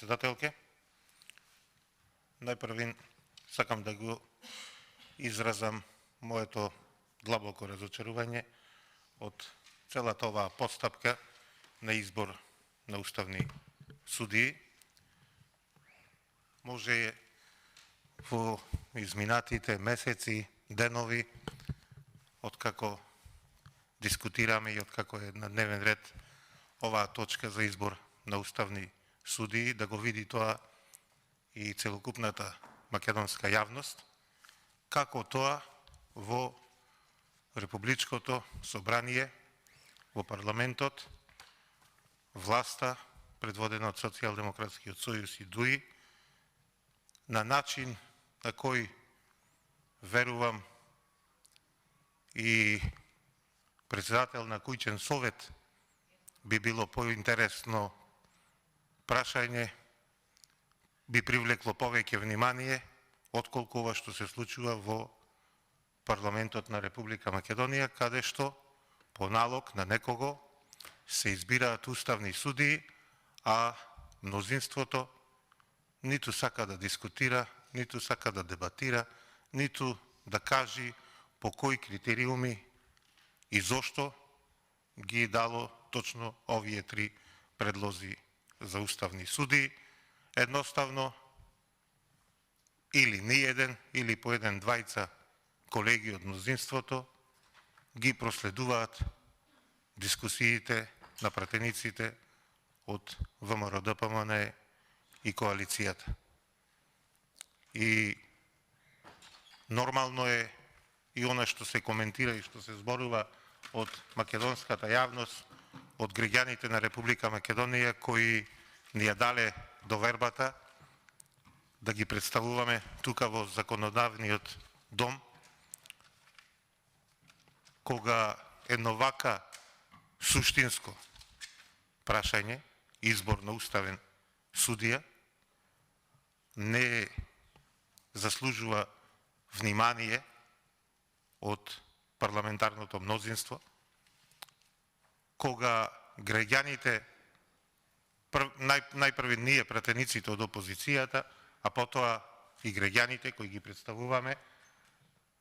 председателке. Најпрвин сакам да го изразам моето длабоко разочарување од целата оваа постапка на избор на уставни судии. Може во изминатите месеци, денови, откако дискутираме и откако е на дневен ред оваа точка за избор на уставни судии, да го види тоа и целокупната македонска јавност, како тоа во Републичкото собрание, во парламентот, власта, предводена од Социјалдемократскиот сојуз и ДУИ, на начин на кој верувам и председател на куќен совет би било поинтересно прашање, би привлекло повеќе внимание, отколку ова што се случува во парламентот на Република Македонија, каде што по налог на некого се избираат уставни судии, а мнозинството ниту сака да дискутира, ниту сака да дебатира, ниту да кажи по кои критериуми и зошто ги дало точно овие три предлози за уставни судии. Едноставно, или ниеден, или по еден двајца колеги од мнозинството ги проследуваат дискусиите на пратениците од ВМРО ДПМН и коалицијата. И нормално е и она што се коментира и што се зборува од македонската јавност, од граѓаните на Република Македонија кои ни ја дале довербата да ги представуваме тука во законодавниот дом, кога едно вака суштинско прашање, избор на уставен судија, не заслужува внимание од парламентарното мнозинство, кога граѓаните, најпрви ние пратениците од опозицијата, а потоа и граѓаните кои ги представуваме,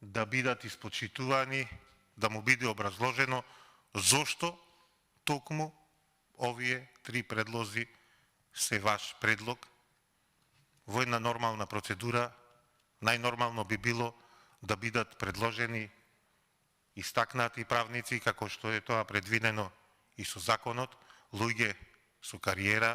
да бидат испочитувани, да му биде образложено зошто токму овие три предлози се ваш предлог. Во една нормална процедура, најнормално би било да бидат предложени истакнати правници, како што е тоа предвидено и со законот, луѓе со кариера,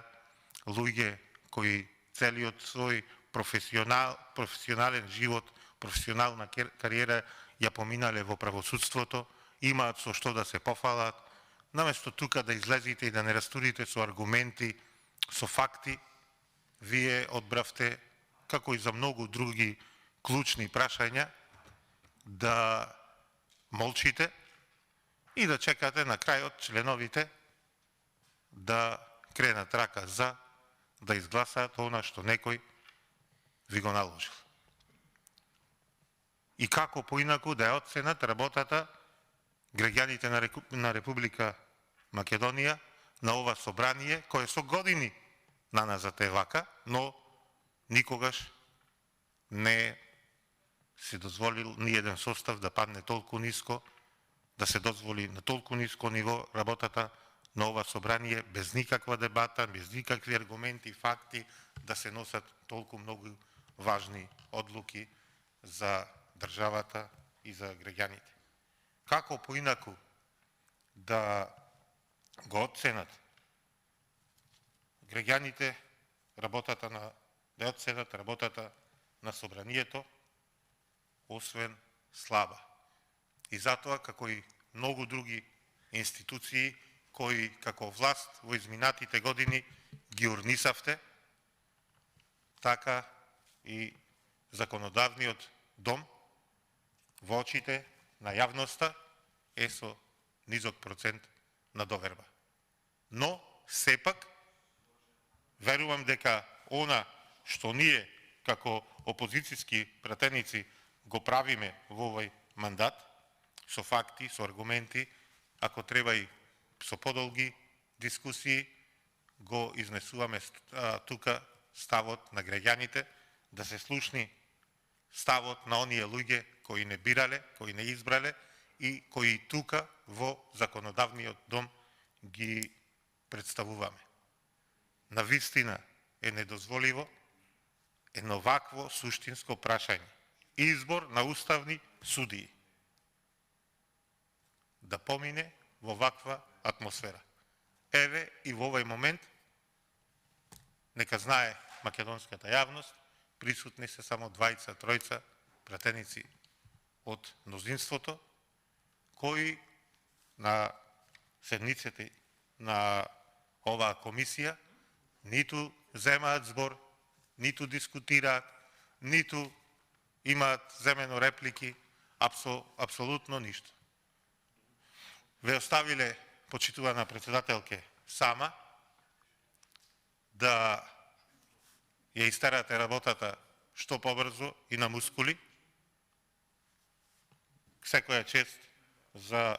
луѓе кои целиот свој професионален живот, професионална кариера ја поминале во правосудството, имаат со што да се пофалат, наместо тука да излезите и да не растурите со аргументи, со факти, вие одбравте, како и за многу други клучни прашања, да молчите и да чекате на крајот членовите да кренат рака за да изгласаат она што некој ви го наложил. И како поинаку да ја оценат работата граѓаните на Република Македонија на ова собрание, кое со години наназад е вака, но никогаш не се дозволил ни еден состав да падне толку ниско, да се дозволи на толку ниско ниво работата на ова собрание, без никаква дебата, без никакви аргументи, факти, да се носат толку многу важни одлуки за државата и за граѓаните. Како поинаку да го оценат граѓаните да оценат работата на собранието, освен слаба. И затоа, како и многу други институции кои како власт во изминатите години ги урнисавте, така и законодавниот дом во очите на јавноста е со низок процент на доверба. Но, сепак, верувам дека она што ние како опозицијски пратеници го правиме во овој мандат, со факти, со аргументи, ако треба и со подолги дискусии, го изнесуваме тука ставот на граѓаните, да се слушни ставот на оние луѓе кои не бирале, кои не избрале и кои тука во законодавниот дом ги представуваме. Навистина е недозволиво едно вакво суштинско прашање. Избор на уставни судии да помине во ваква атмосфера. Еве и во овој момент, нека знае македонската јавност, присутни се само двајца, тројца пратеници од мнозинството, кои на седниците на оваа комисија ниту земаат збор, ниту дискутираат, ниту имаат земено реплики, апсолутно ништо. Ве оставиле, почитувана председателке, сама да ја истерате работата што побрзо и на мускули. Секоја чест за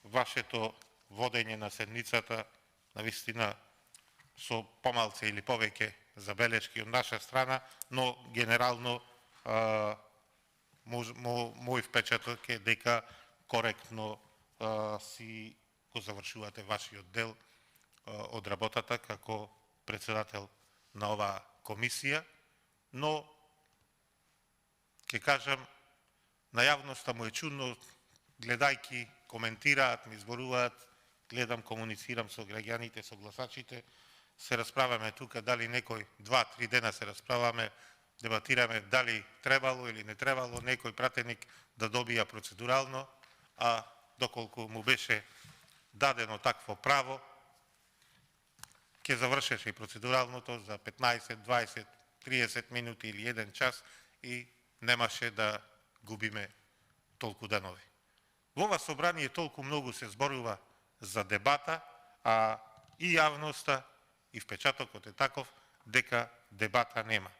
вашето водење на седницата, навистина со помалце или повеќе забелешки од наша страна, но генерално мој впечаток е дека коректно си го завршувате вашиот дел од работата како председател на оваа комисија, но ќе кажам, на јавноста му е чудно, гледајки, коментираат, ми зборуваат, гледам, комуницирам со граѓаните, со гласачите, се расправаме тука, дали некој 2-3 дена се расправаме, дебатираме дали требало или не требало некој пратеник да добија процедурално, а доколку му беше дадено такво право, ќе завршеше и процедуралното за 15, 20, 30 минути или 1 час и немаше да губиме толку денови. Во ова собрание толку многу се зборува за дебата, а и јавноста и впечатокот е таков дека дебата нема.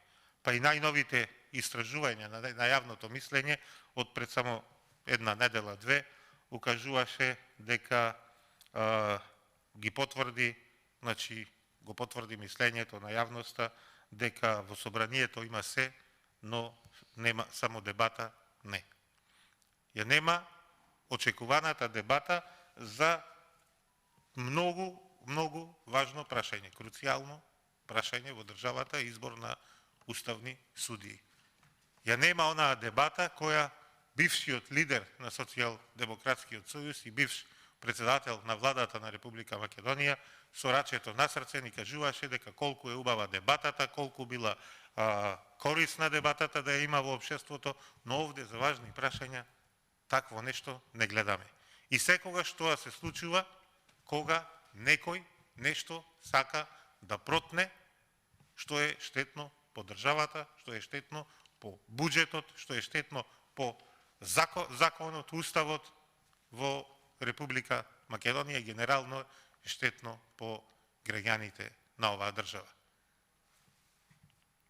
Па и најновите истражувања на јавното мислење од пред само една недела, две, укажуваше дека ги потврди, значи го потврди мислењето на јавноста дека во собранието има се, но нема само дебата, не. Ја нема очекуваната дебата за многу важно прашање, круцијално прашање во државата, избор на уставни судии. Ја нема онаа дебата која бившиот лидер на Социјалдемократскиот сојуз и бивш председател на владата на Република Македонија со рачето на срце ни кажуваше дека колку е убава дебатата, колку била корисна дебатата да ја има во општеството, но овде за важни прашања такво нешто не гледаме. И секогаш тоа се случува кога некој нешто сака да протне што е штетно по државата, што е штетно по буџетот, што е штетно по законот, уставот во Република Македонија и генерално штетно по граѓаните на оваа држава.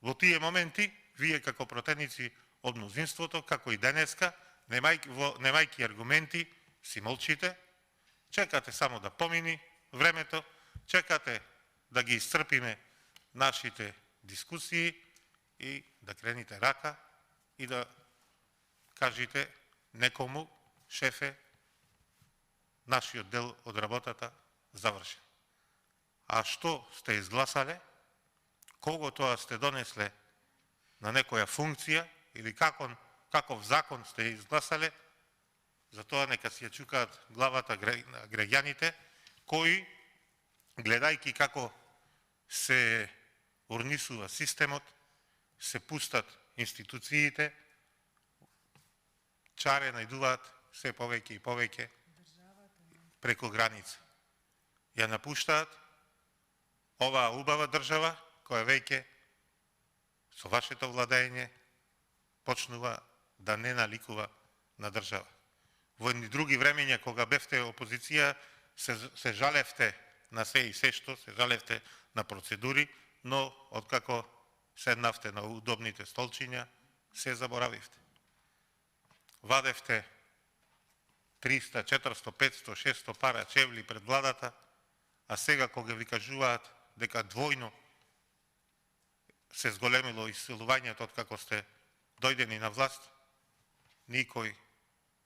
Во тие моменти, вие како протеници од мнозинството, како и денеска, немајки аргументи, си молчите, чекате само да помини времето, чекате да ги исцрпиме нашите дискусии и да крените рака и да кажете некому, шефе, нашиот дел од работата завршен. А што сте изгласале, кого тоа сте донесле на некоја функција или каков закон сте изгласале, за тоа нека си ја чукаат главата граѓаните, кои, гледајки како се орнисува системот, се пустат институциите, чаре најдуваат се повеќе и повеќе преку граница. Ја напуштаат оваа убава држава, која веќе со вашето владење почнува да не наликува на држава. Во едни други времења, кога бевте опозиција, се жалевте на се и се што, се жалевте на процедури, но откако седнавте на удобните столчиња, се заборавивте. Вадевте 300, 400, 500, 600 пара чевли пред владата, а сега кога ви кажуваат дека двојно се зголемило исселувањето од како сте дојдени на власт, никој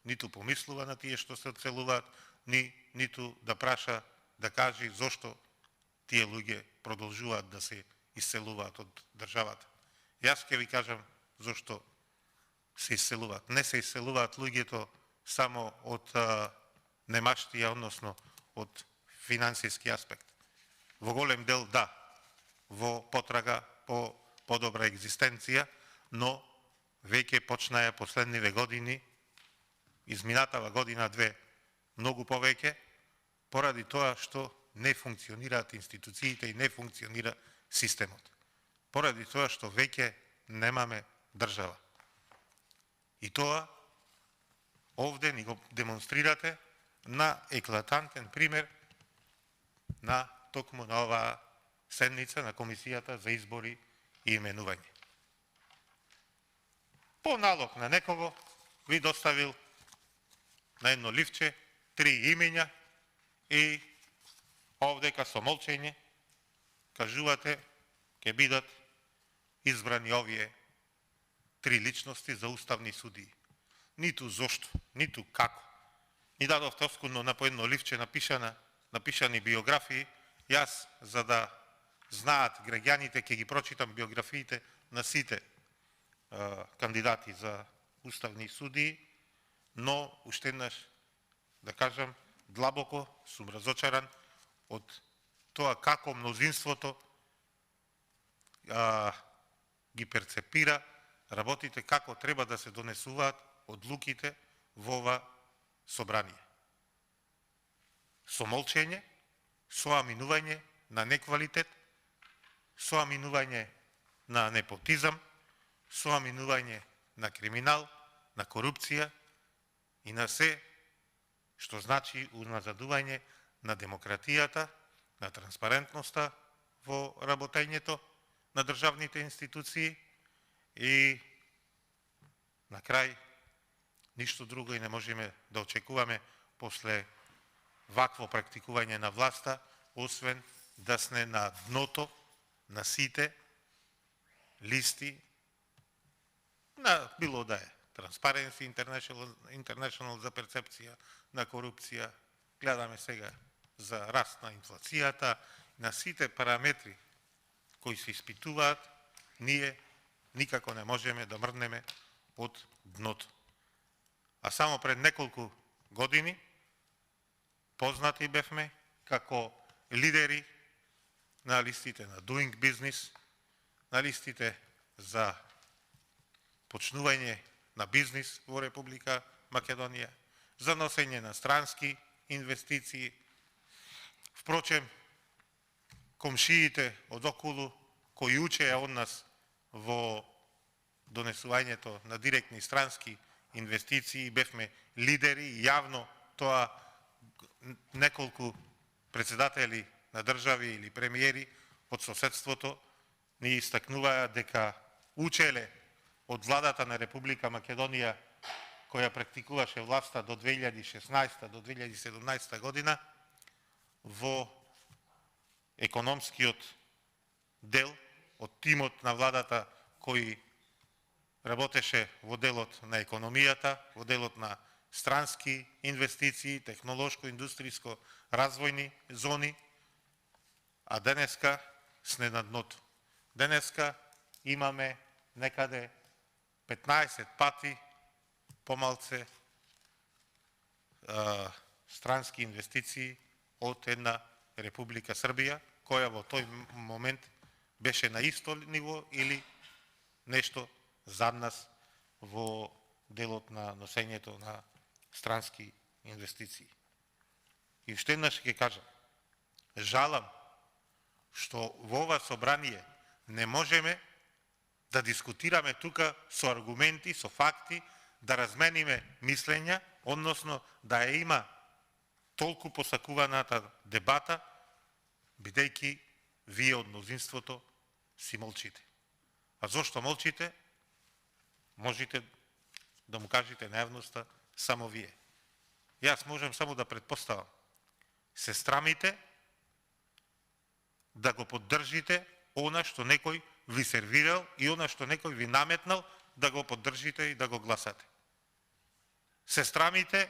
ниту помислува на тие што се одселуваат, ниту да праша, да кажи зошто тие луѓе продолжуваат да се исселуваат од државата. Јас ќе ви кажам зошто се исселуваат. Не се исселуваат луѓето само од немаштија, односно од финансиски аспект. Во голем дел да, во потрага по подобра екзистенција, но веќе почнаа последниве години, изминатава година-две, многу повеќе, поради тоа што не функционираат институциите и не функционира системот. Поради тоа што веќе немаме држава. И тоа овде ни го демонстрирате на еклатантен пример на токму на оваа седница на Комисијата за избори и именување. По налог на некого ви доставил на едно ливче 3 имења и овдека со молчење кажувате ќе бидат избрани овие 3 личности за уставни судии. Ниту зошто, ниту како. Ни дадовте оскудно на по едно ливче напишани биографии. Јас, за да знаат граѓаните, ќе ги прочитам биографиите на сите кандидати за уставни судии, но уште еднаш да кажам, длабоко сум разочаран од тоа како мнозинството ги перцепира работите, како треба да се донесуваат одлуките во ова собрание. Со молчење, со аминување на неквалитет, со аминување на непотизам, со аминување на криминал, на корупција и на се што значи уназадување на демократијата, на транспарентноста во работењето на државните институции и на крај ништо друго и не можеме да очекуваме после вакво практикување на власта, освен да сме на дното на сите листи на било да е Transparency International за перцепција на корупција, гледаме сега за раст на инфлацијата, на сите параметри кои се испитуваат, ние никако не можеме да мрднеме од дното. А само пред неколку години познати бевме како лидери на листите на Doing Business, на листите за почнување на бизнис во Република Македонија, за носење на странски инвестиции. Впрочем, комшиите од околу кои учеа од нас во донесувањето на директни странски инвестиции, бевме лидери и јавно тоа неколку председатели на држави или премиери од соседството ни истакнуваа дека учеле од владата на Република Македонија која практикуваше власта до 2016 до 2017 година во економскиот дел од тимот на владата кој работеше во делот на економијата, во делот на странски инвестиции, технолошко-индустријско развојни зони, а денеска сме на дното. Денеска имаме некаде 15 пати помалце странски инвестиции од една Република Србија, која во тој момент беше на исто ниво или нешто зад нас во делот на носењето на странски инвестиции. И уште еднаш ќе кажам, жалам што во ова собрание не можеме да дискутираме тука со аргументи, со факти, да размениме мислења, односно да ја има толку посакуваната дебата, бидејќи вие од мнозинството си молчите. А зошто молчите? Можете да му кажете на јавноста само вие. Јас можам само да претпоставам. Се страмите да го поддржите она што некој ви сервирал и она што некој ви наметнал да го поддржите и да го гласате. Се страмите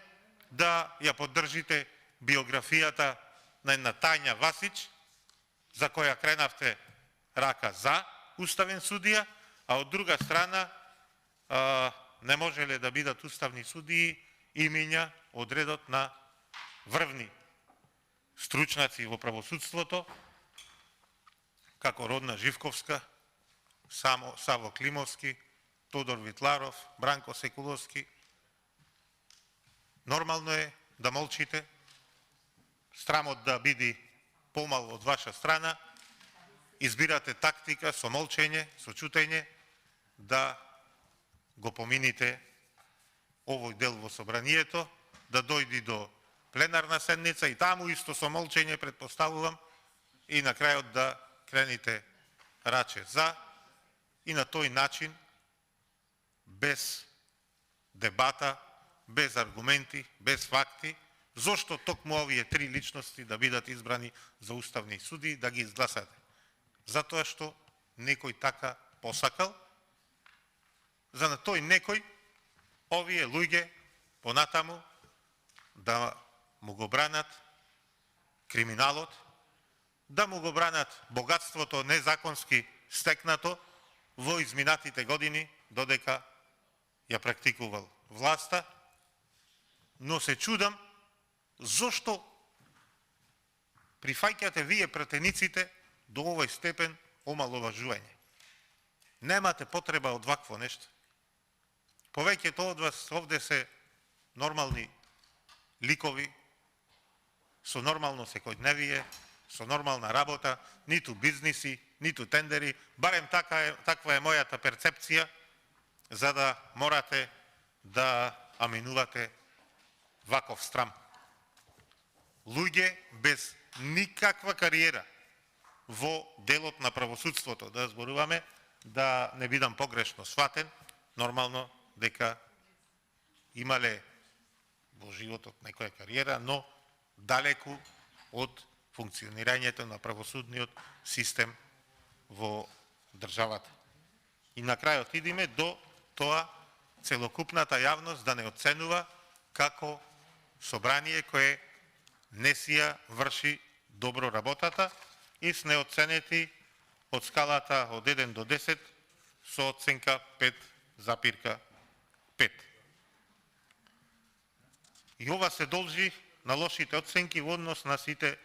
да ја поддржите биографијата на една Тања Васич, за која кренавте рака за уставен судија, а од друга страна не можеле да бидат уставни судии имења од редот на врвни стручнаци во правосудството, како Родна Живковска, Саво Климовски, Тодор Витларов, Бранко Секуловски. Нормално е да молчите, страмот да биде помал од ваша страна, избирате тактика со молчење, со чутење, да го помините овој дел во собранието, да дојди до пленарна седница и таму исто со молчење предпоставувам и на крајот да крените раче за и на тој начин, без дебата, без аргументи, без факти, зошто токму овие три личности да бидат избрани за уставни суди, да ги изгласате. Затоа што некој така посакал, за на тој некој овие луѓе понатаму да му го бранат криминалот, да му го бранат богатството незаконски стекнато во изминатите години додека ја практикувал власта, но се чудам зошто прифаќате вие претениците до овој степен омаловажување. Немате потреба од вакво нешто. Повеќето од вас овде се нормални ликови, со нормално секојдневие, со нормална работа, ниту бизниси, ниту тендери, барем таква е мојата перцепција, за да морате да аминувате ваков страм. Луѓе без никаква кариера во делот на правосудството, да зборуваме, да не бидам погрешно сватен, нормално дека имале во животот некоја кариера, но далеку од функционирањето на правосудниот систем во државата. И на крајот идеме до тоа целокупната јавност да не оценува како собрание кое не си ја врши добро работата и с неоценети од скалата од 1 до 10 со оценка 5,5. И ова се должи на лошите оценки во однос на сите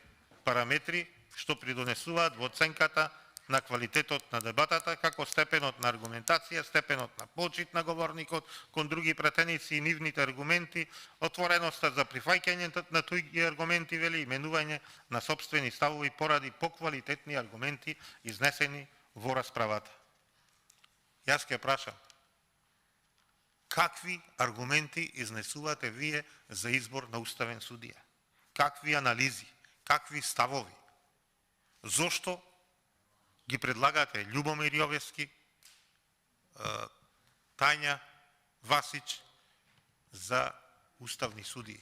параметри што придонесуваат во оценката на квалитетот на дебатата, како степенот на аргументација, степенот на почит на говорникот кон други претеници и нивните аргументи, отвореноста за прифаќање на туѓи аргументи, вели, именување на сопствени ставови поради поквалитетни аргументи изнесени во расправата. Јас ќе прашам, какви аргументи изнесувате вие за избор на уставен судија? Какви анализи, какви ставови? Зошто ги предлагате Љубомир Јовевски, Тања Васич за уставни судии?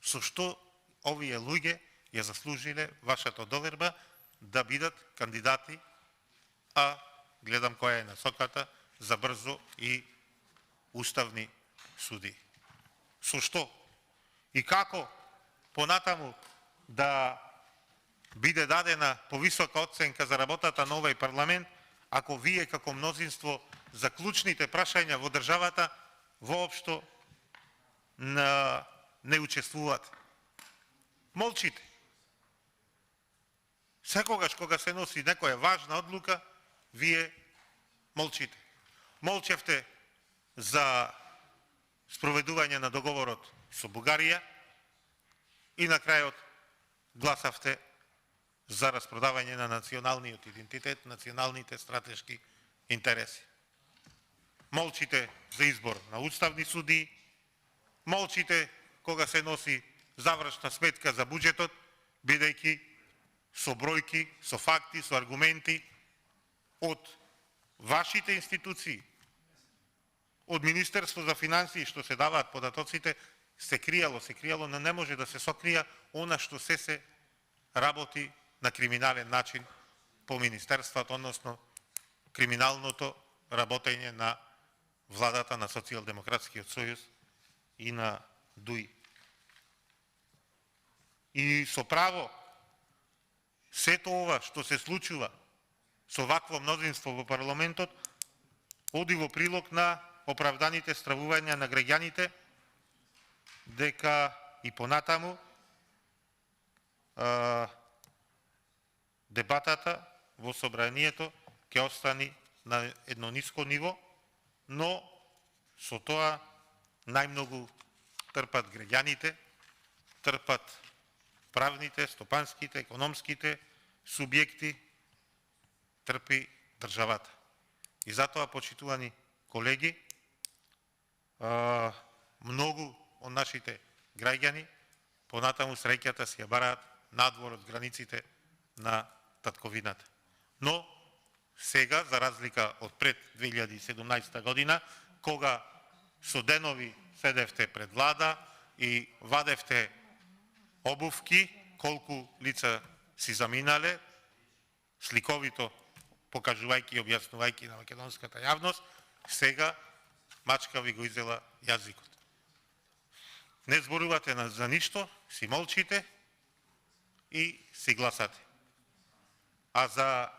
Со што овие луѓе ја заслужиле вашата доверба да бидат кандидати, а гледам која е насоката за брзо и уставни судии? Со што? И како понатаму да биде дадена повисока оценка за работата на овој парламент, ако вие како мнозинство за клучните прашања во државата воопшто не учествувате? Молчите. Секогаш кога се носи некоја важна одлука, вие молчите. Молчевте за спроведување на договорот со Бугарија и на крајот гласавте за распродавање на националниот идентитет, националните стратешки интереси. Молчите за избор на уставни судии, молчите кога се носи завршна сметка за буџетот, бидејќи со бројки, со факти, со аргументи од вашите институции, од Министерство за финансии што се даваат податоците, се кријало, но не може да се сокрија она што се работи на криминален начин по министерството, односно криминалното работење на владата на Социјалдемократскиот сојуз и на ДУИ. И со право, сето ова што се случува со вакво мнозинство во парламентот, оди во прилог на оправданите стравувања на граѓаните, дека и понатаму дебатата во собранието ќе остани на едно ниско ниво, но со тоа најмногу трпат граѓаните, трпат правните, стопанските, економските субјекти, трпи државата. И затоа, почитувани колеги, многу од нашите граѓани понатаму среќата си ја бараат надвор од границите на татковината. Но сега, за разлика од пред 2017 година, кога со денови седевте пред влада и вадевте обувки, колку лица си заминале, сликовито покажувајќи и објаснувајќи на македонската јавност, сега мачка ви го изела јазикот. Не зборувате за ништо, си молчите и си гласате. А за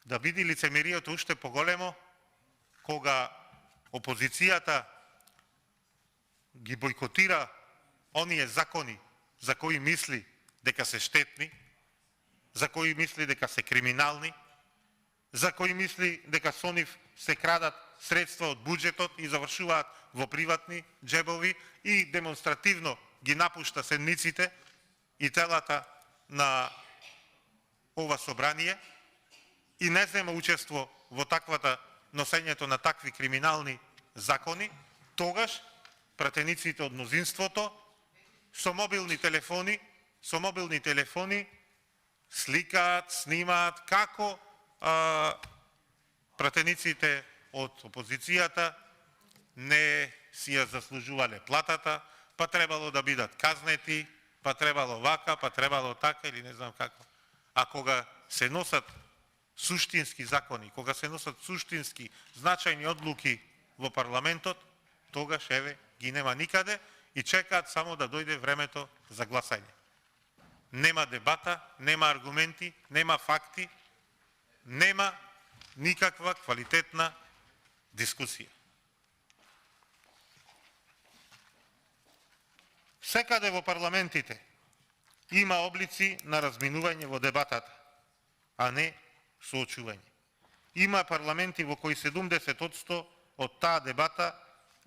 да биде лицемерието уште поголемо, кога опозицијата ги бойкотира оние закони за кои мисли дека се штетни, за кои мисли дека се криминални, за кои мисли дека со нив се крадат средства од буџетот и завршуваат во приватни џебови и демонстративно ги напушта седниците и телата на ова собрание и не зема учество во таквата носењето на такви криминални закони, тогаш пратениците од мнозинството со мобилни телефони сликаат, снимаат како пратениците од опозицијата не си ја заслужувале платата, па требало да бидат казнети, па требало вака, па требало така или не знам како. А кога се носат суштински закони, кога се носат суштински значајни одлуки во парламентот, тогаш еве ги нема никаде и чекаат само да дојде времето за гласање. Нема дебата, нема аргументи, нема факти, нема никаква квалитетна дискусија. Секаде во парламентите има облици на разминување во дебатата, а не соочување. Има парламенти во кои 70% од таа дебата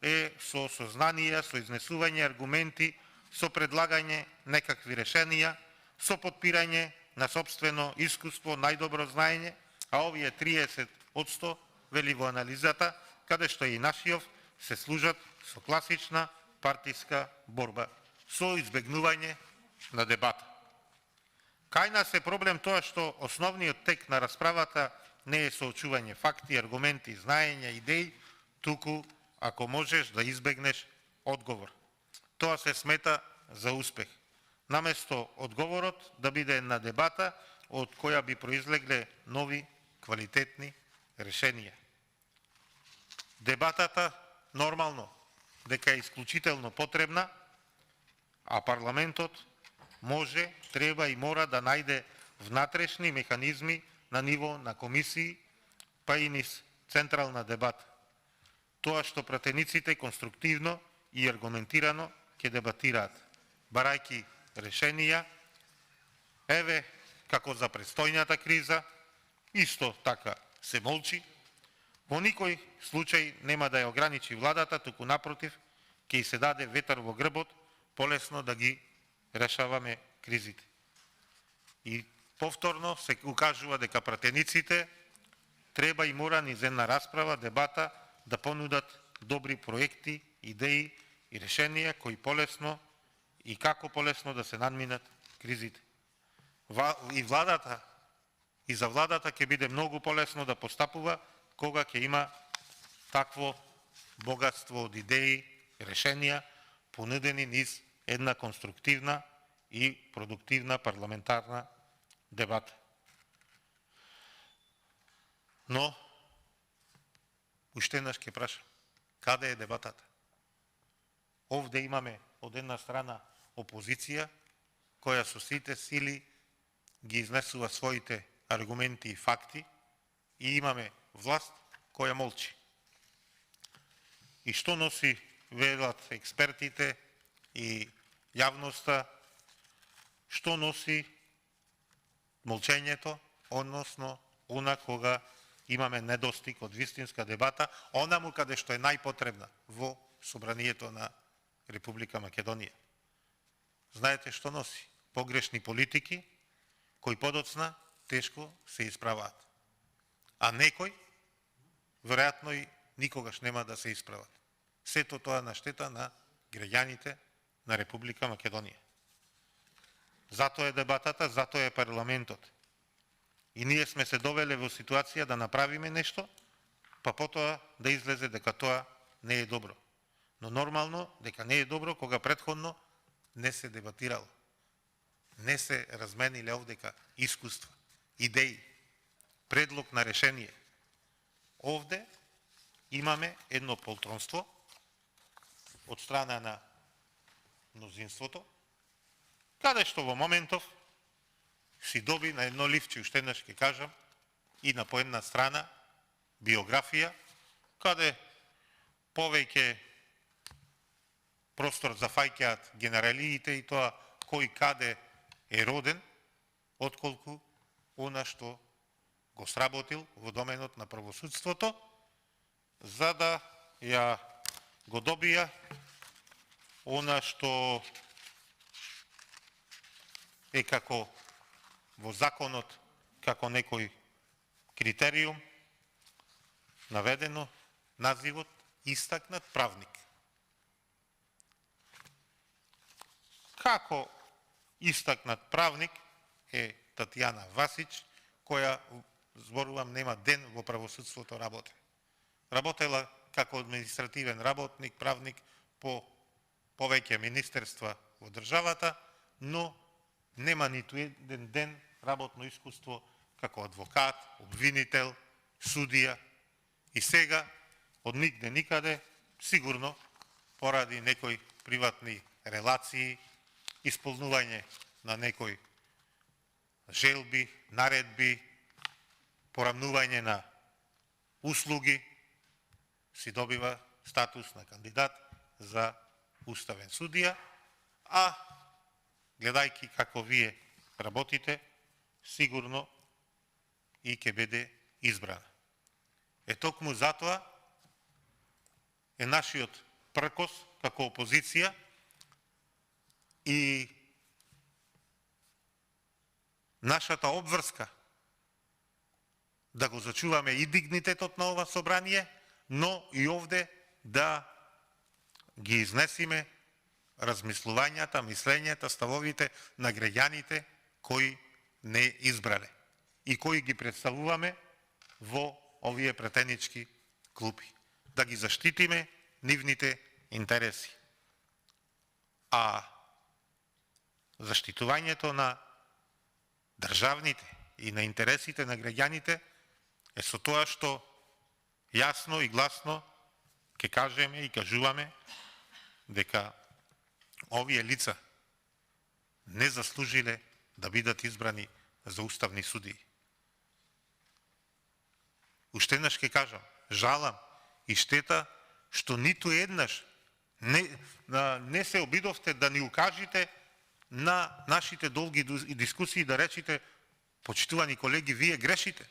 е со сознанија, со изнесување аргументи, со предлагање некакви решенија, со подпирање на сопствено искуство, најдобро знаење, а овие 30%, вели во анализата, каде што и нашиов, се служат со класична партиска борба, со избегнување на дебата. Кај нас е проблем тоа што основниот тек на расправата не е соочување факти, аргументи, знаења, идеи, туку ако можеш да избегнеш одговор. Тоа се смета за успех. Наместо одговорот да биде на дебата од која би произлегле нови квалитетни решенија. Дебатата нормално дека е исклучително потребна, а парламентот може, треба и мора да најде внатрешни механизми на ниво на комисии, па и низ централна дебата. Тоа што пратениците конструктивно и аргументирано ќе дебатираат, барајќи решенија, еве, како за престојната криза, исто така се молчи, во никој случај нема да ја ограничи владата, туку напротив, ќе се даде ветар во грбот, полесно да ги решаваме кризите. И повторно се укажува дека пратениците треба и мора низ една расправа, дебата, да понудат добри проекти, идеи и решенија кои полесно и како полесно да се надминат кризите. И владата, и за владата ќе биде многу полесно да постапува кога ќе има такво богатство од идеи, решенија, понудени низ една конструктивна и продуктивна парламентарна дебата. Но, уште еднаш ќе прашам, каде е дебатата? Овде имаме од една страна опозиција, која со сите сили ги изнесува своите аргументи и факти, и имаме власт која молчи. И што носи, велат експертите и јавноста, што носи молчењето, односно она кога имаме недостиг од вистинска дебата, онаму каде што е најпотребна во собранието на Република Македонија. Знаете што носи? Погрешни политики, кои подоцна тешко се исправаат. А некои, веројатно и никогаш нема да се исправат. Сето тоа на штета на граѓаните на Република Македонија. Затоа е дебатата, затоа е парламентот. И ние сме се довеле во ситуација да направиме нешто, па потоа да излезе дека тоа не е добро. Но нормално дека не е добро кога претходно не се дебатирало. Не се размениле овдека искуства, идеи, предлог на решение. Овде имаме едно полтронство од страна на мнозинството, каде што во моментов си доби на едно ливче, уште еднаш ќе кажам, и на по една страна биографија, каде повеќе простор зафаќаат генералиите и тоа кој каде е роден, отколку она што го сработил во доменот на правосудството, за да ја го добија она што е како во законот, како некој критериум наведено, називот истакнат правник. Како истакнат правник е Татјана Васич, која, зборувам, нема ден во правосудството работе. Работела како административен работник, правник по повеќе министерства во државата, но нема ниту еден ден работно искуство како адвокат, обвинител, судија. И сега, од нигде никаде, сигурно, поради некои приватни релации, исполнување на некои желби, наредби, порамнување на услуги, си добива статус на кандидат за уставен судија, а гледајќи како вие работите, сигурно и ќе биде избрана. Е токму затоа е нашиот пркос како опозиција и нашата обврска да го зачуваме и дигнитетот на ова собрание, но и овде да ги изнесиме размислувањата, мислењата, ставовите на граѓаните кои не избрале и кои ги представуваме во овие претенички клупи. Да ги заштитиме нивните интереси. А заштитувањето на државните и на интересите на граѓаните е со тоа што јасно и гласно ќе кажеме и кажуваме дека овие лица не заслужиле да бидат избрани за уставни судии. Уште еднаш ќе кажам, жалам и штета што ниту еднаш не се обидовте да ни укажете на нашите долги дискусии, да речите, почитувани колеги, вие грешите.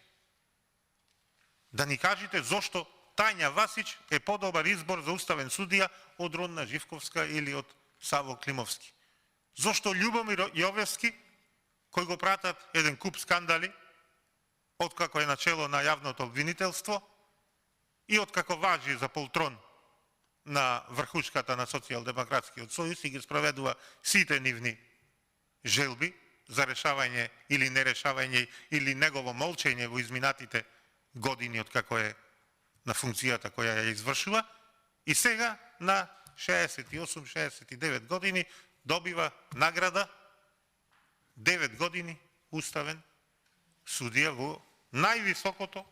Да ни кажете зошто Тања Васич е подобар избор за уставен судија од Родна Живковска или од Саво Климовски. Зошто Љубомир Јовевски, кој го пратат еден куп скандали, откако е начело на јавното обвинителство и откако важи за полтрон на врхушката на Социјалдемократскиот сојуз и ги спроведува сите нивни желби за решавање или нерешавање или негово молчење во изминатите години откако е на функцијата која ја извршува, и сега на 68-69 години добива награда 9 години уставен судија во највисокото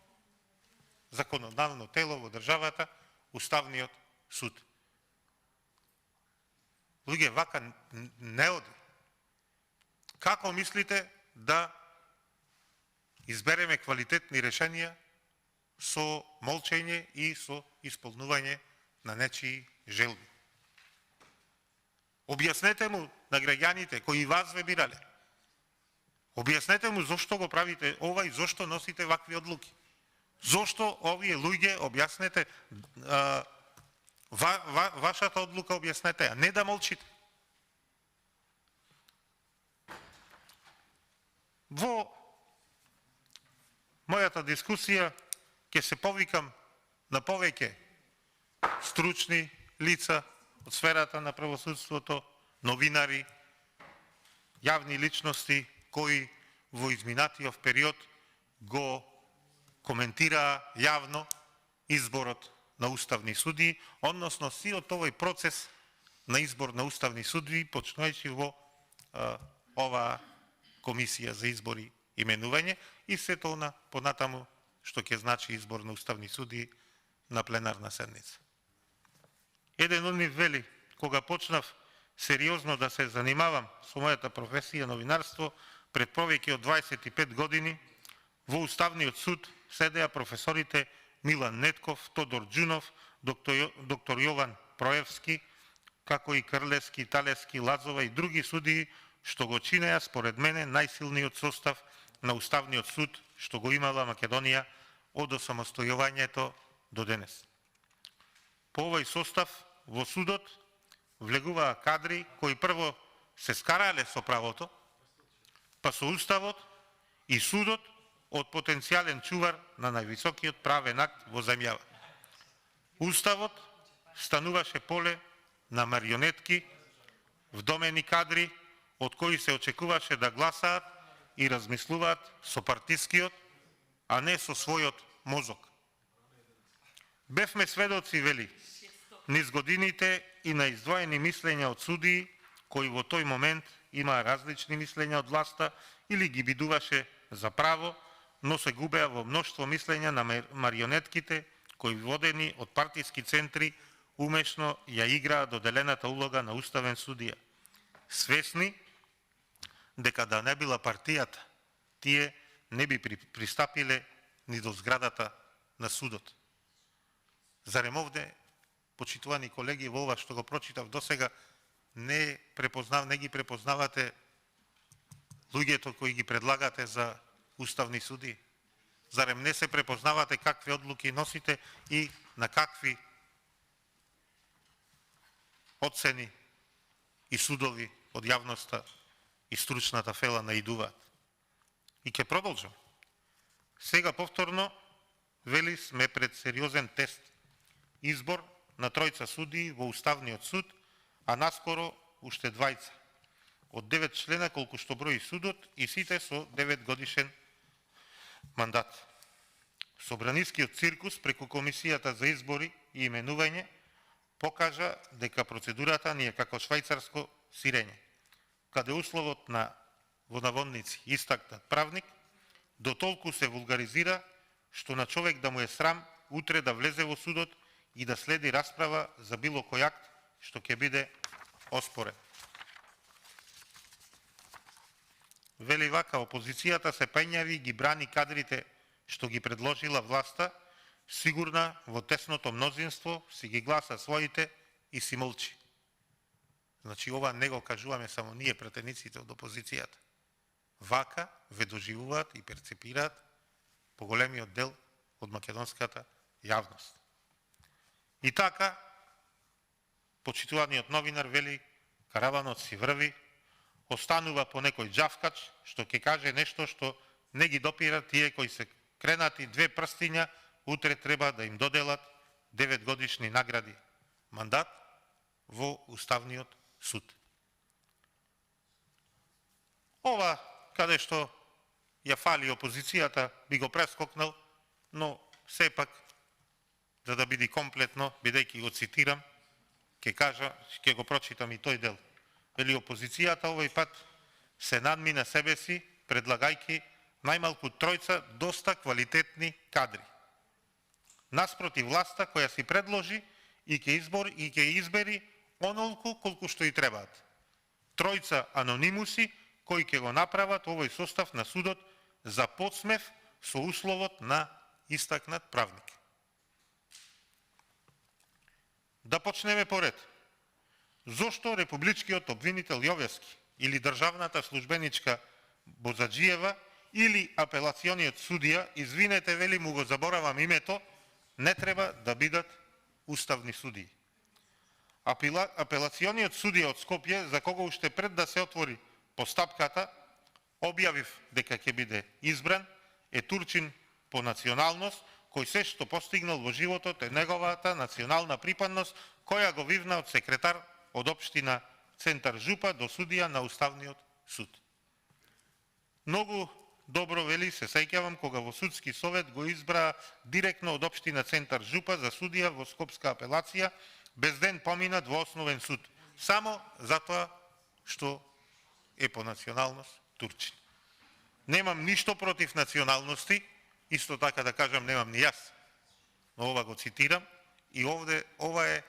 законодавно тело во државата, Уставниот суд. Луѓе, вака не оди. Како мислите да избереме квалитетни решенија со молчење и со исполнување на нечии желби? Објаснете му на граѓаните кои вас ве бирале. Објаснете му зошто го правите ова и зошто носите вакви одлуки. Зошто овие луѓе, објаснете вашата одлука, објаснете, а не да молчите. Во мојата дискусија ќе се повикам на повеќе стручни лица од сферата на правосудството, новинари, јавни личности кои во изминатиот период го коментираа јавно изборот на уставни судии, односно сиот овој процес на избор на уставни судии, почнувајќи во оваа комисија за избори и именување и сето она понатаму што ќе значи избор на уставни судии на пленарна седница. Еден од нив вели: кога почнав сериозно да се занимавам со мојата професија новинарство пред повеќе од 25 години, во Уставниот суд седеа професорите Милан Нетков, Тодор Џунов, доктор Јован Проевски, како и Крлевски, Талевски, Лазова и други судии, што го чинеа според мене најсилниот состав на Уставниот суд што го имала Македонија од осамостојувањето до денес. По овој состав во судот влегуваа кадри кои прво се скарале со правото, па со уставот и судот од потенцијален чувар на највисокиот правен акт во земјава. Уставот стануваше поле на марионетки, вдомени кадри од кои се очекуваше да гласаат и размислуваат со партискиот, а не со својот мозок. Бевме сведоци, вели, низ годините и на издвоени мислења од судии, кои во тој момент имаа различни мислења од власта или ги бидуваше за право, но се губеа во мноштво мислења на марионетките, кои водени од партиски центри умешно ја играа доделената улога на уставен судија. Свесни дека да не била партијата, тие не би пристапиле ни до зградата на судот. Зарем овде, почитувани колеги, во ова што го прочитав досега, не ги препознавате луѓето кои ги предлагате за уставни суди? Зарем не се препознавате какви одлуки носите и на какви оцени и судови од јавноста и стручната фела наидуваат? И ќе продолжам. Сега повторно, вели, сме пред сериозен тест. Избор на тројца судии во Уставниот суд, а наскоро уште двајца. Од 9 члена, колку што брои судот, и сите со 9 годишен мандат. Собранискиот циркус преку Комисијата за избори и именување покажа дека процедурата ни е како швајцарско сирење, каде условот на, во наводници, истакнат правник, до толку се вулгаризира, што на човек да му е срам утре да влезе во судот и да следи расправа за било кој акт што ќе биде оспорен. Вели вака, опозицијата се пењави и ги брани кадрите што ги предложила власта, сигурна во тесното мнозинство, си ги гласа своите и си молчи. Значи, ова не го кажуваме само ние, пратениците од опозицијата. Вака ве доживуваат и перцепираат поголемиот дел од македонската јавност. И така, почитуваниот новинар вели, караванот си врви, останува по некој џавкач, што ќе каже нешто што не ги допира тие кои се кренати 2 прстиња, утре треба да им доделат 9 годишни награди мандат во Уставниот суд. Ова, каде што ја фали опозицијата, би го прескокнал, но сепак, за да биде комплетно, бидејќи го цитирам, ќе го прочитам и тој дел. Вели, опозицијата овој пат се надмина себе си, предлагајќи најмалку тројца доста квалитетни кадри. наспроти власта која си предложи и ќе избери онолку колку што и требаат. Тројца анонимуси кои ќе го направат овој состав на судот за подсмев со условот на истакнат правник. Да почнеме поред. Зошто републичкиот обвинител Јовевски или државната службеничка Бозаджиева или апелациониот судија, извинете, вели, му го заборавам името, не треба да бидат уставни судии. Апелациониот судија од Скопје, за кого уште пред да се отвори постапката, објавив дека ќе биде избран, е турчин по националност, кој се што постигнал во животот е неговата национална припадност, која го вивна од секретар од општина Центар Жупа до судија на Уставниот суд. Многу добро, вели, се сеќавам кога во судски совет го избраа директно од општина Центар Жупа за судија во Скопска апелација, без ден поминат во основен суд, само затоа што е по националност турчин. Немам ништо против националности, исто така да кажам немам ни јас, но ова го цитирам и овде ова е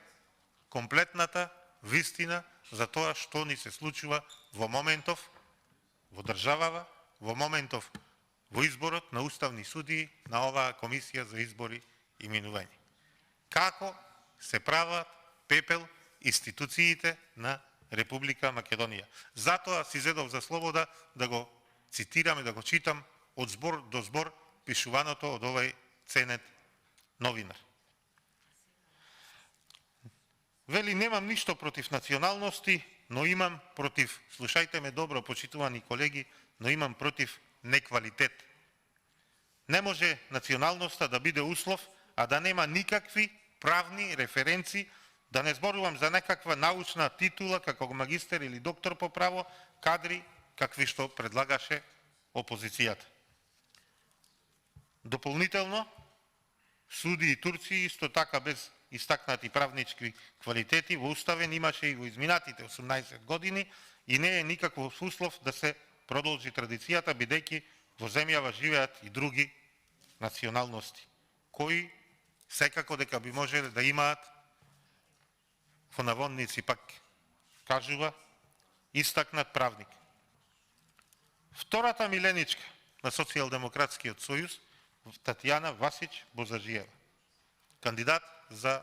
комплетната вистина за тоа што ни се случува во моментов во државава, во моментов во изборот на уставни судии на оваа комисија за избори и минување. Како се прават пепел институциите на Република Македонија. Затоа си зедов за слобода да го цитирам и да го читам од збор до збор пишуваното од овој ценет новинар. Вели, немам ништо против националности, но имам против, слушајте ме добро, почитувани колеги, но имам против неквалитет. Не може националноста да биде услов, а да нема никакви правни референци, да не зборувам за некаква научна титула како магистер или доктор по право, кадри какви што предлагаше опозицијата. Дополнително, суди и турци исто така без истакнати правнички квалитети во уставен имаше и во изминатите 18 години и не е никаков услов да се продолжи традицијата, бидејќи во земјава живеат и други националности, кои секако дека би можеле да имаат, во наводници пак кажува, истакнат правник. Втората миленичка на Социјалдемократскиот сојуз, Татјана Васич Бозаджиева, кандидат за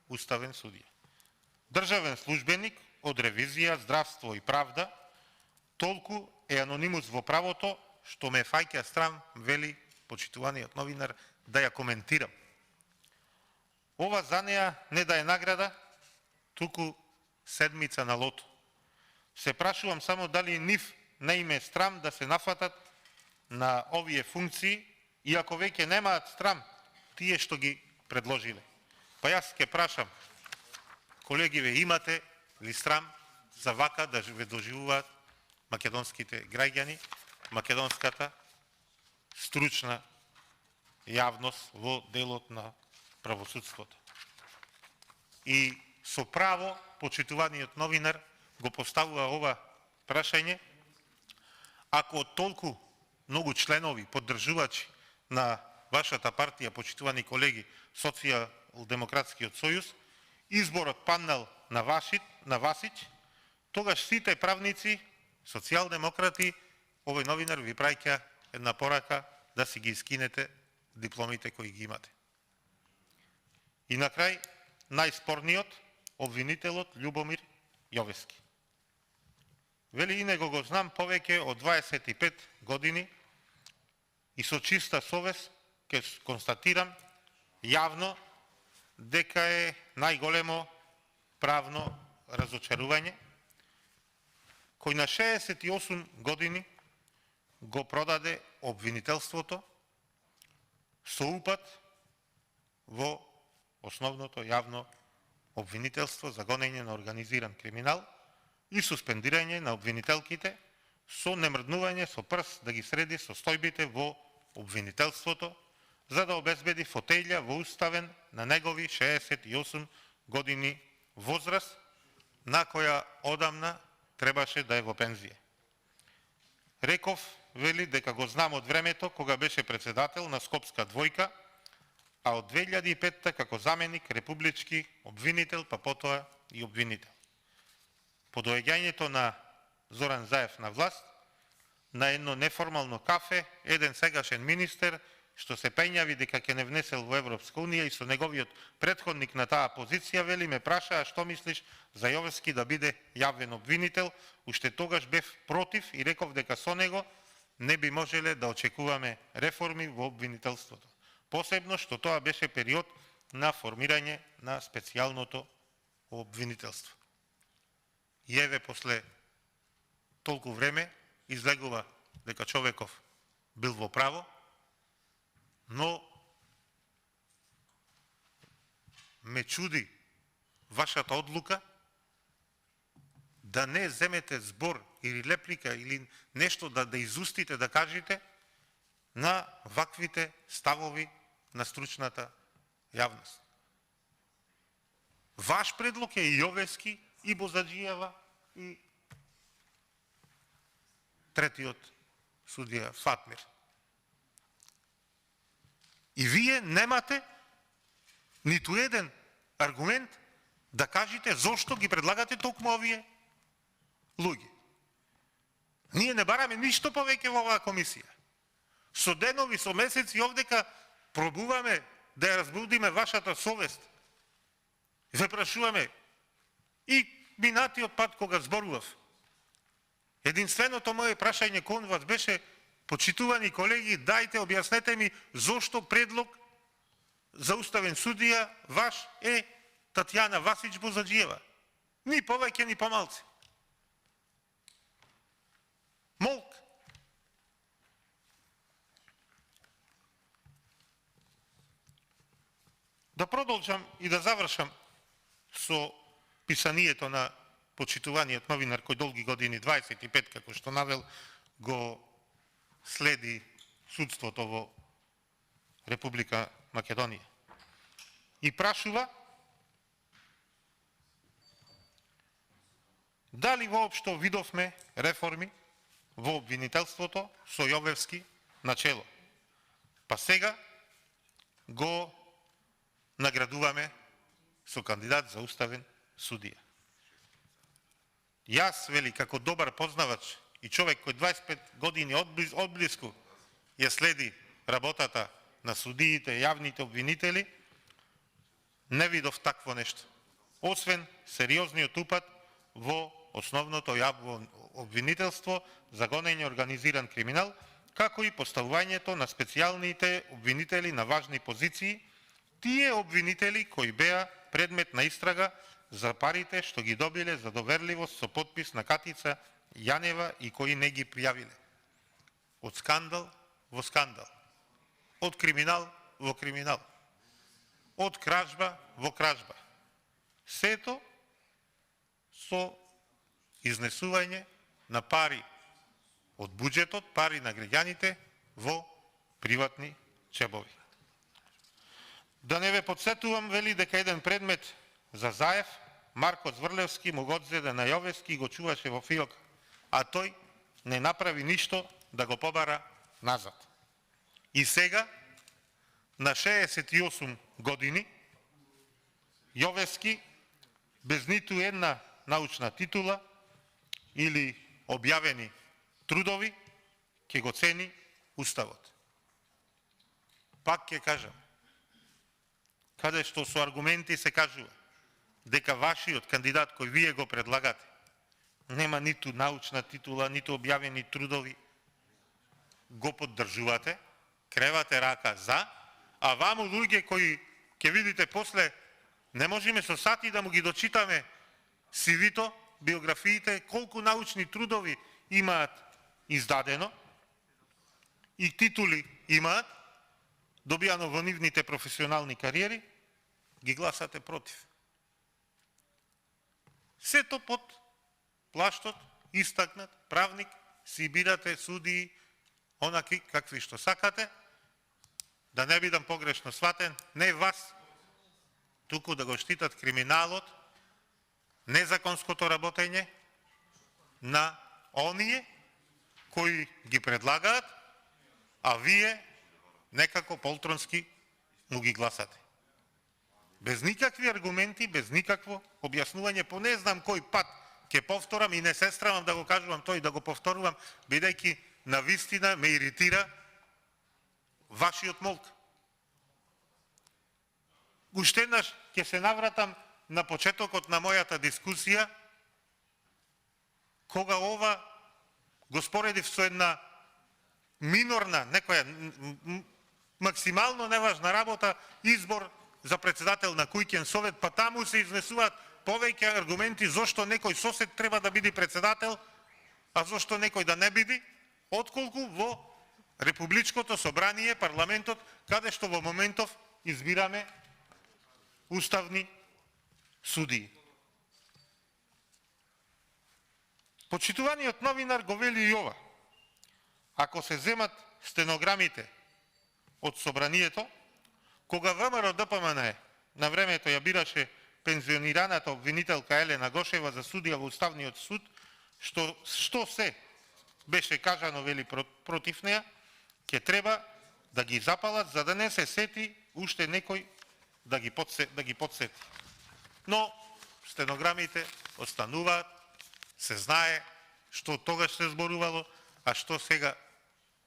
уставен судија. Државен службеник од ревизија, здравство и правда, толку е анонимус во правото, што ме фаќа страм, вели почитуваниот новинар, да ја коментирам. Ова за неа не да е награда, туку седмица на лото. Се прашувам само дали нив не им е страм да се нафатат на овие функции, иако веќе немаат страм тие што ги предложиле. Па јас ќе прашам, колеги, ве имате ли срам за вака да ве доживуваат македонските граѓани, македонската стручна јавност во делот на правосудството? И со право, почитуваниот новинар го поставува ова прашање, ако толку многу членови, поддржувачи на вашата партија, почитувани колеги, Социјалдемократскиот сојуз, изборот паднал на Васич, тогаш сите правници, социјалдемократи, овој новинар ви праќа една порака да си ги скинете дипломите кои ги имате. И на крај, најспорниот, обвинителот Љубомир Јовевски. Вели, и него го знам повеќе од 25 години и со чиста совест ќе констатирам јавно дека е најголемо правно разочарување, кој на 68 години го продаде обвинителството со упат во основното јавно обвинителство за гонење на организиран криминал и суспендирање на обвинителките со немрднување со прст да ги среди состојбите во обвинителството, за да обезбеди фотеља во уставен на негови 68 години возраст, на која одамна требаше да е во пензија. Реков, вели, дека го знам од времето кога беше председател на Скопска двојка, а од 2005 како заменик републички обвинител, па потоа и обвинител. По доаѓањето на Зоран Заев на власт, на едно неформално кафе, еден сегашен министер, што се пењави дека ќе не внесел во Европска унија и со неговиот претходник на таа позиција, вели, ме прашаа што мислиш за Јовевски да биде јавен обвинител. Уште тогаш бев против и реков дека со него не би можеле да очекуваме реформи во обвинителството. Посебно што тоа беше период на формирање на специјалното обвинителство. И еве после толку време излегува дека човеков бил во право, но ме чуди вашата одлука да не земете збор или реплика или нешто да изустите, да кажете на ваквите ставови на стручната јавност. Ваш предлог е и Јовевски, и Бозаджиева, и третиот судија Фатмир. И вие немате ниту еден аргумент да кажете зошто ги предлагате токму овие луѓе. Ние не бараме ништо повеќе во оваа комисија. Со денови, со месеци овдека пробуваме да ја разбудиме вашата совест. Ве прашуваме и минатиот пат кога зборував. Единственото моје прашање кон вас беше: почитувани колеги, дајте, објаснете ми зошто предлог за уставен судија ваш е Татјана Васич Бозаджиева. Ни повеќе, ни помалце. Молк. Да продолжам и да завршам со писанието на почитуваниот новинар кој долги години, 25, како што навел, го следи судството во Република Македонија. И прашува дали воопшто видовме реформи во обвинителството со Јовевски начело. Па сега го наградуваме со кандидат за уставен судија. Јас, вели, како добар познавач и човек кој 25 години одблиску ја следи работата на судиите, јавните обвинители, не видов такво нешто. Освен сериозниот упад во основното јавно обвинителство за гонење организиран криминал, како и поставувањето на специјалните обвинители на важни позиции, тие обвинители кои беа предмет на истрага за парите што ги добиле за доверливост со подпис на Катица Јанева и кои не ги пријавиле. Од скандал во скандал. Од криминал во криминал. Од кражба во кражба. Сето со изнесување на пари од буџетот, пари на граѓаните во приватни чебови. Да не ве подсетувам, вели, дека еден предмет за Заев, Марко Зврлевски му го одзеде на Јовевски и го чуваше во фиока, а тој не направи ништо да го побара назад. И сега, на 68 години, Јовевски, без ниту една научна титула или објавени трудови, ќе го цени Уставот. Пак ќе кажам, каде што со аргументи се кажува дека вашиот кандидат кој вие го предлагате нема ниту научна титула, ниту објавени трудови, го поддржувате, кревате рака за, а ваму луѓе кои ќе видите после, не можеме со сати да му ги дочитаме CV-то, биографиите, колку научни трудови имаат издадено и титули имаат, добијано во нивните професионални кариери, ги гласате против. Сето под плаштот, истакнат, правник, си бирате судии, онаки какви што сакате, да не бидам погрешно сватен, не вас, туку да го штитат криминалот, незаконското работење на оние кои ги предлагаат, а вие некако полтронски му ги гласате. Без никакви аргументи, без никакво објаснување, по не знам кој пат ќе повторам и не се страмам да го кажувам тој, да го повторувам, бидејќи навистина ме иритира вашиот молк. Уште еднаш ќе се навратам на почетокот на мојата дискусија, кога ова го споредив со една минорна, некоја максимално неважна работа, избор за председател на куќен совет, па таму се изнесуваат повеќе аргументи зошто некој сосед треба да биде председател, а зошто некој да не биде, отколку во Републичкото собрание, парламентот, каде што во моментов избираме уставни судии. Почитуваниот новинар го вели и ова. Ако се земат стенограмите од собранието, кога ВМРО ДПМН на времето ја бираше пензионираната обвинителка Елена Гошева за судија во Уставниот суд, што се беше кажано, вели, против неја, ќе треба да ги запалат, за да не се сети уште некој да ги подсети. Но стенограмите остануваат, се знае што тогаш се зборувало, а што сега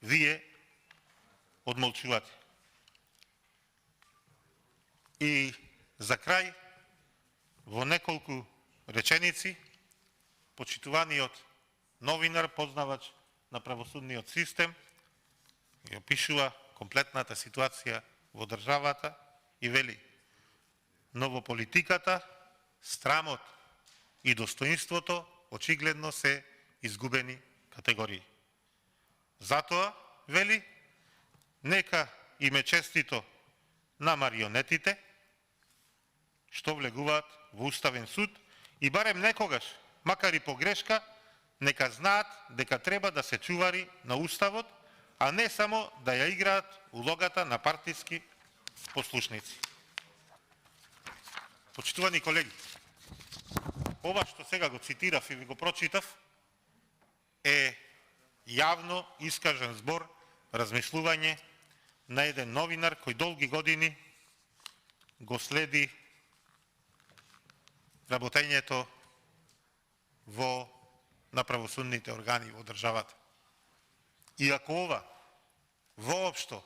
вие одмолчувате. И за крај, во неколку реченици, почитуваниот новинар, познавач на правосудниот систем, ја опишува комплетната ситуација во државата и вели: но во политиката срамот и достоинството очигледно се изгубени категории. Затоа, вели, нека им е честито на марионетите што влегуваат во Уставен суд и барем некогаш, макар и погрешка, нека знаат дека треба да се чувари на Уставот, а не само да ја играат улогата на партиски послушници. Почитувани колеги, ова што сега го цитирав и ви го прочитав е јавно искажен збор, размислување на еден новинар кој долги години го следи работењето на правосудните органи во државата. И ако ова воопшто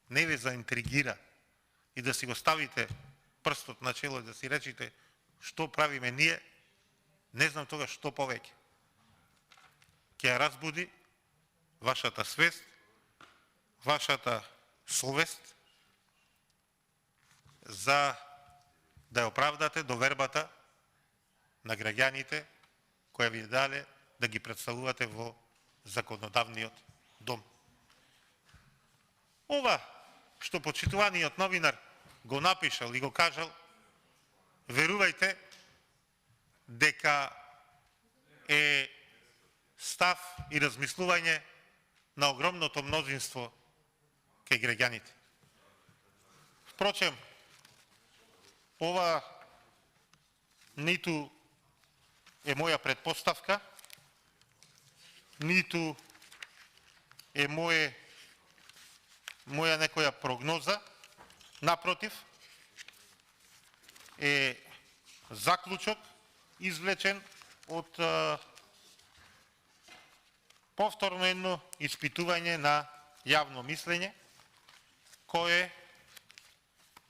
не ве заинтригира и да си го ставите прстот на чело и да си речите што правиме ние, не знам тога што повеќе ќе ја разбуди вашата свест, вашата совест за да ја оправдате довербата на граѓаните која ви дале да ги представувате во законодавниот дом. Ова што почитуваниот новинар го напишал и го кажал, верувајте дека е став и размислување на огромното мнозинство кај граѓаните. Впрочем, ова ниту е моја предпоставка, ниту е моја некоја прогноза, напротив, е заклучок извлечен од повторно едно испитување на јавно мислење, кое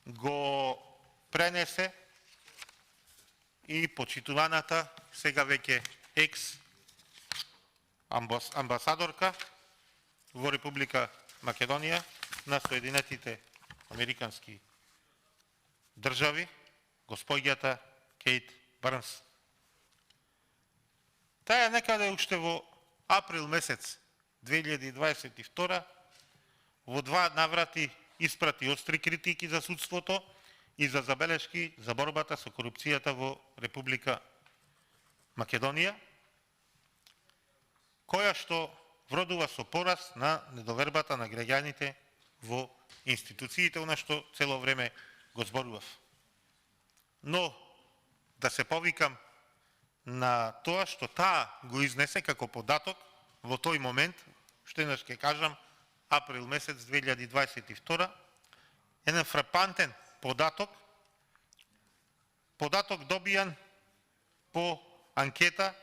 го пренесе и почитуваната сега веќе екс амбасадорка во Република Македонија на Соединетите Американски држави, госпоѓата Кейт Барнс. Таа некаде уште во април месец 2022 во два наврати испрати остри критики за судството и за забелешки за борбата со корупцијата во Република Македонија, која што вродува со пораст на недовербата на граѓаните во институциите, она што цело време го зборував. Но да се повикам на тоа што таа го изнесе како податок во тој момент, што еднаш ќе кажам, април месец 2022, еден фрапантен податок добијан по анкета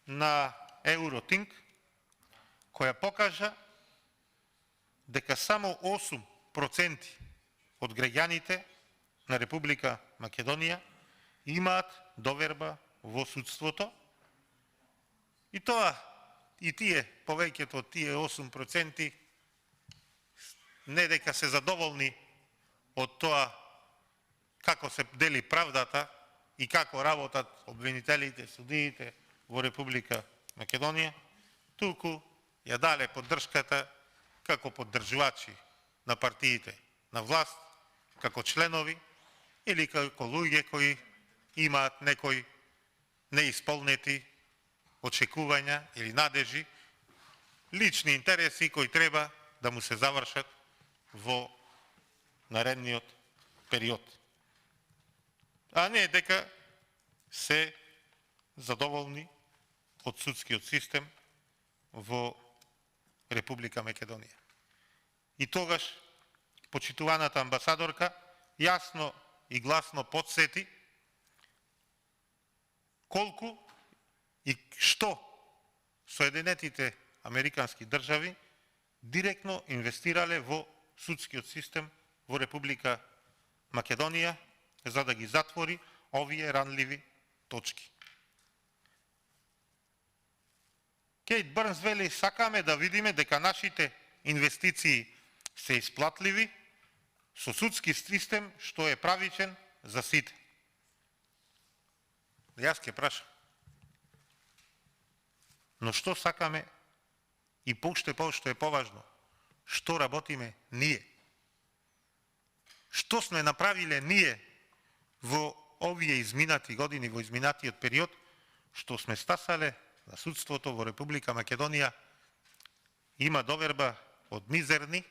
на Eurothink, која покажа дека само 8% од граѓаните на Република Македонија имаат доверба во судството, и тоа и тие, повеќето од тие 8%, не дека се задоволни од тоа како се дели правдата и како работат обвинителите, судиите во Република Македонија, туку ја дале поддршката како поддржувачи на партиите на власт, како членови или како луѓе кои имаат некои неисполнети очекувања или надежи, лични интереси кои треба да му се завршат во наредниот период. А не дека се задоволни од судскиот систем во Република Македонија. И тогаш почитуваната амбасадорка јасно и гласно подсети колку и што Соединетите Американски држави директно инвестирале во судскиот систем во Република Македонија за да ги затвори овие ранливи точки. Кейт Бърнс вели: сакаме да видиме дека нашите инвестиции се исплатливи со судски систем што е правичен за сите. Јас ќе прашам, но што сакаме и поуште што е поважно, што работиме ние? Што сме направиле ние во овие изминати години, во изминатиот период, што сме стасале на судството во Република Македонија има доверба од мизерни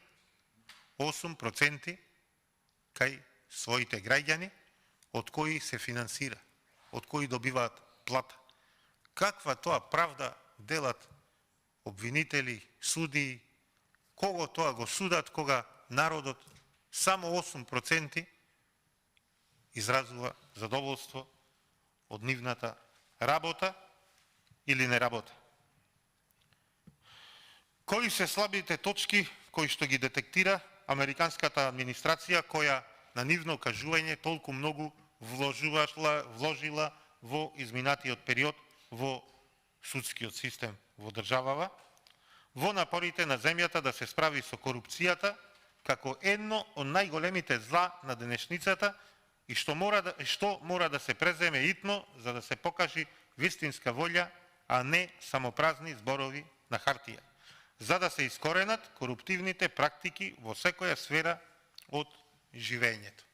8% кај своите граѓани, од кои се финансира, од кои добиваат плата. Каква тоа правда делат обвинители, судии, кого тоа го судат, кога народот само 8% изразува задоволство од нивната работа или не работа. Кои се слабите точки кои што ги детектира американската администрација, која на нивно кажување толку многу вложила во изминатиот период во судскиот систем во државава, во напорите на земјата да се справи со корупцијата како едно од најголемите зла на денешницата и што мора да се преземе итно за да се покажи вистинска волја, а не само празни зборови на хартија, за да се искоренат коруптивните практики во секоја сфера од живењето.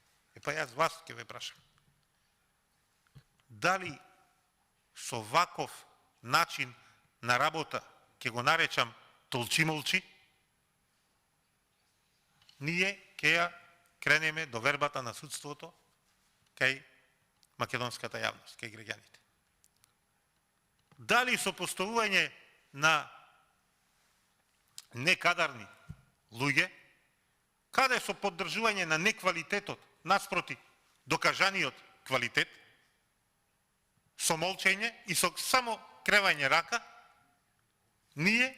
Па јас вас ќе ве прашам. Дали со ваков начин на работа, ќе го наречам толчи-молчи, ние ќе ја кренеме довербата на судството кај македонската јавност, кај граѓаните? Дали со поставување на некадарни луѓе, каде со поддржување на неквалитетот наспроти докажаниот квалитет, со молчење и со само кревање рака, ние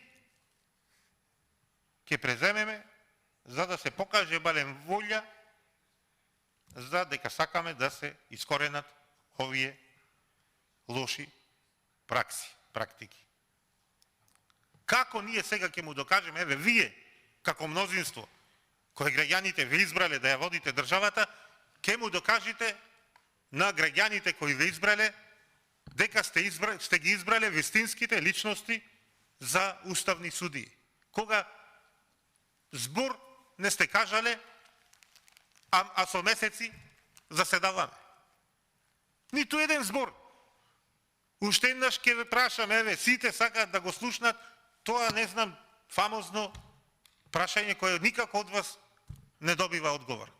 ќе преземеме за да се покаже балем волја за дека сакаме да се искоренат овие лоши практики. Како ние сега ќе му докажеме, еве вие, како мнозинство, кои граѓаните ве избрале да ја водите државата, ќе му докажете на граѓаните кои ве избрале дека сте ги избрале вистинските личности за уставни судии. Кога збор не сте кажале, а со месеци заседаваме. Ниту еден збор. Уште еднаш ќе ве прашам, еве, сите сакаат да го слушнат тоа, не знам, фамозно прашање кое никако од вас не добива одговор.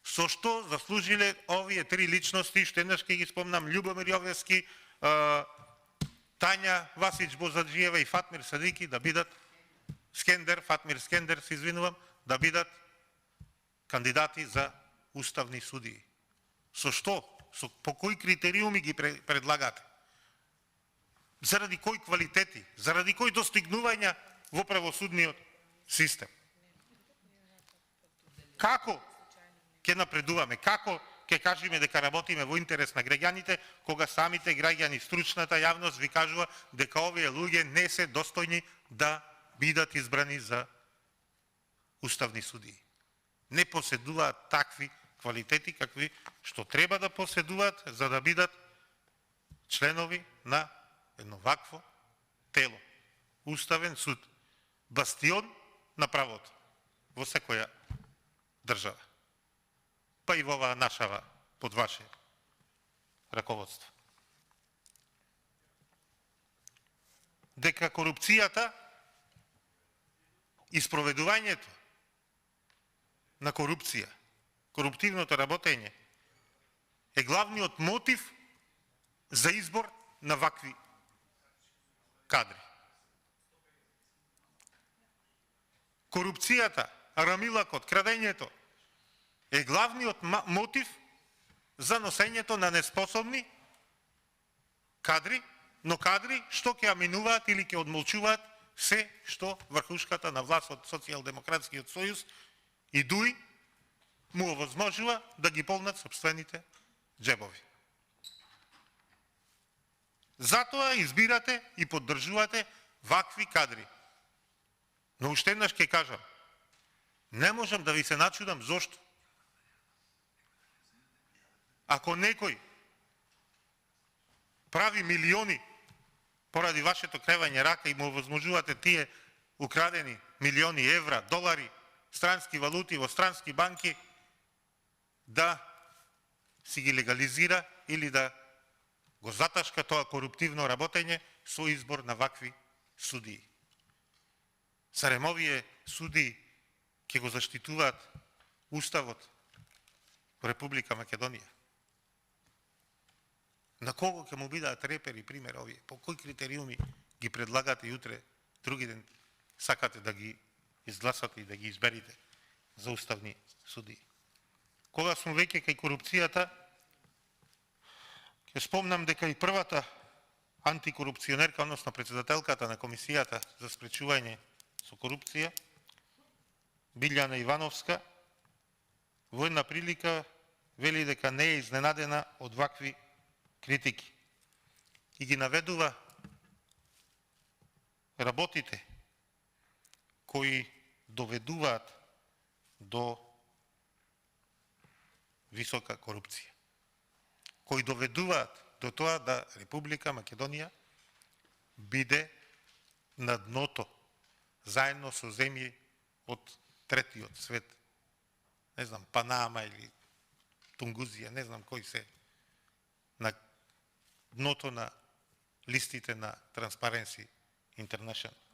Со што заслужиле овие три личности, што еднаш ќе ги спомнам, Љубомир Јовевски, Тања Васич Бозаджиева и Фатмир Садики да бидат Фатмир Скендер, се извинувам, да бидат кандидати за уставни судии. Со што? По кои критериуми ги предлагате? Заради кои квалитети? Заради кои достигнувања во правосудниот систем? Како ќе напредуваме? Како ќе кажеме дека работиме во интерес на граѓаните, кога самите граѓани, стручната јавност ви кажува дека овие луѓе не се достојни да бидат избрани за уставни судии. Не поседуваат такви квалитети какви што треба да поседуваат за да бидат членови на едно вакво тело. Уставен суд. Бастион на правото во секоја држава. Па и во оваа нашава под ваше раководство. Дека корупцијата и спроведувањето на корупција, коруптивното работење е главниот мотив за избор на вакви кадри. Корупцијата, арамилакот, крадењето е главниот мотив за носењето на неспособни кадри, но кадри што ќе аминуваат или ќе одмолчуваат се што врхушката на власт од Социјалдемократскиот сојуз и ДУИ му овозможува да ги полнат сопствените џебови. Затоа избирате и поддржувате вакви кадри. Но уште еднаш ќе кажам, не можам да ви се начудам зошто. Ако некој прави милиони поради вашето кревање рака и му овозможувате тие украдени милиони евра, долари, странски валути во странски банки да си ги легализира или да го заташка тоа коруптивно работење со избор на вакви судии. Зарем овие судии ќе го заштитуваат Уставот во Република Македонија? На кого ќе му бидат репери пример овие? По кои критериуми ги предлагате и утре, други ден, сакате да ги изгласате и да ги изберите за уставни судии? Кога сум веќе кај корупцијата, ќе спомнам дека и првата антикорупционерка, односно председателката на Комисијата за спречување со корупција, Билјана Ивановска, во една прилика вели дека не е изненадена од вакви критики и ги наведува работите кои доведуваат до висока корупција, кои доведуваат до тоа да Република Македонија биде на дното заедно со земји од третиот свет, не знам, Панама или Тунгузија, не знам кои се на дното на листите на Transparency International.